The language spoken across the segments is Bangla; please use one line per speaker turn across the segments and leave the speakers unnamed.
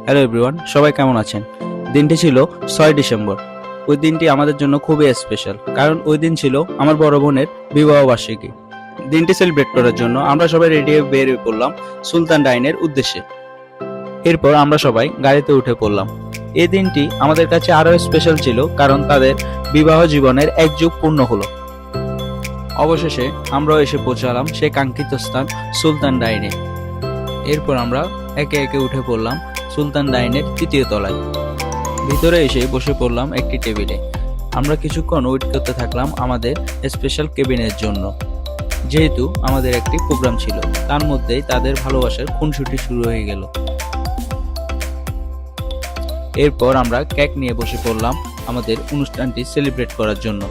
হ্যালো এভরিওয়ান, সবাই কেমন আছেন? দিনটি ছিল 6 ডিসেম্বর। ওই দিনটি আমাদের জন্য খুবই স্পেশাল, কারণ ওই দিন ছিল আমার বড় বোনের বিবাহ বার্ষিকী। দিনটি সেলিব্রেট করার জন্য আমরা সবাই রেডি হয়ে বের হয়ে পড়লাম সুলতান ডাইনের উদ্দেশ্যে। এরপর আমরা সবাই গাড়িতে উঠে পড়লাম। এই দিনটি আমাদের কাছে আরো স্পেশাল ছিল, কারণ তাদের বিবাহ জীবনের এক যুগ পূর্ণ হলো। অবশেষে আমরাও এসে পৌঁছালাম সেই কাঙ্ক্ষিত স্থান সুলতান ডাইনে। এরপর আমরা একে একে উঠে পড়লাম সুলতান ডাইনের 3য় তলায়। ভিতরে এসে বসে পড়লাম একটি টেবিলে। আমরা কিছুক্ষণ ওয়েট করতে থাকলাম আমাদের স্পেশাল কেবিনের জন্য, যেহেতু আমাদের একটি প্রোগ্রাম ছিল। তার মধ্যেই তাদের ভালোবাসার খুনসুটি শুরু হয়ে গেল। এরপর আমরা কেক নিয়ে বসে পড়লাম আমাদের অনুষ্ঠানটি সেলিব্রেট করার জন্য।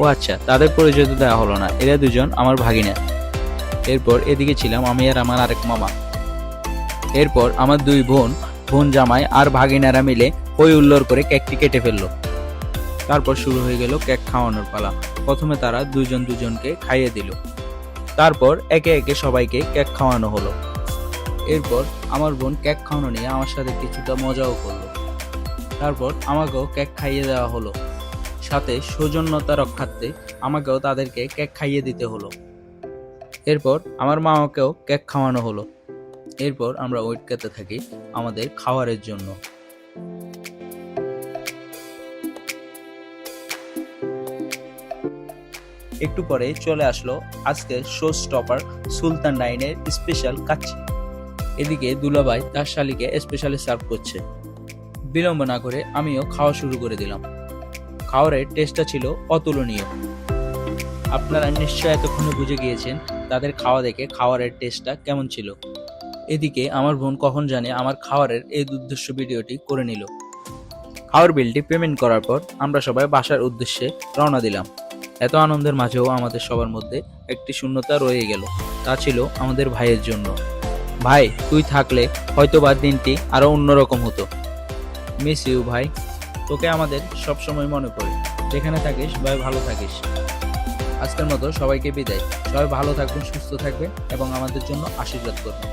ও আচ্ছা, তাদের পরিচয় তো দেওয়া হলো না, এরা দুজন আমার ভাগিনা। এরপর এদিকে ছিলাম আমি আর আমার আরেক মামা। এরপর আমার দুই বোন জামাই আর ভাগিনারা মিলে হই হুল্লোড় করে কেকটি কেটে ফেললো। তারপর শুরু হয়ে গেল কেক খাওয়ানোর পালা। প্রথমে তারা দুজন দুজনকে খাইয়ে দিল। তারপর একে একে সবাইকে কেক খাওয়ানো হলো। এরপর আমার বোন কেক খাওয়ানো নিয়ে আমার সাথে কিছুটা মজাও করলো। তারপর আমাকেও কেক খাইয়ে দেওয়া হলো। সাথে সৌজন্যতা রক্ষার্থে আমাকেও তাদেরকে কেক খাইয়ে দিতে হলো। এরপর আমার মামাকেও কেক খাওয়ানো হলো। এরপর আমরা ওয়েট করতে থাকি আমাদের খাবারের জন্য। একটু পরে চলে আসলো আজকের শো স্টপার সুলতান ডাইনের স্পেশাল কাচ্চি। এদিকে দুলাভাই তার শালিকে স্পেশালি সার্ভ করছে। বিলম্ব না করে আমিও খাওয়া শুরু করে দিলাম। খাবারের টেস্টটা ছিল অতুলনীয়। আপনারা নিশ্চয় এতক্ষণে বুঝে গিয়েছেন তাদের খাওয়া দেখে খাবারের টেস্টটা কেমন ছিল। এদিকে আমার বোন কখন জানে আমার খাবারের এই দুর্ধর্ষ ভিডিওটি করে নিল। খাওয়ার বিলটি পেমেন্ট করার পর আমরা সবাই বাসার উদ্দেশ্যে রওনা দিলাম। এত আনন্দের মাঝেও আমাদের সবার মধ্যে একটি শূন্যতা রয়ে গেল। তা ছিল আমাদের ভাইয়ের জন্য। ভাই, তুই থাকলে হয়তোবা দিনটি আরো অন্যরকম হতো। মিস ইউ ভাই, তোকে আমাদের সবসময় মনে পড়ে। যেখানে থাকিস ভাই, ভালো থাকিস। আজকের মতো সবাইকে বিদায়। সবাই ভালো থাকবেন, সুস্থ থাকবেন এবং আমাদের জন্য আশীর্বাদ করবেন।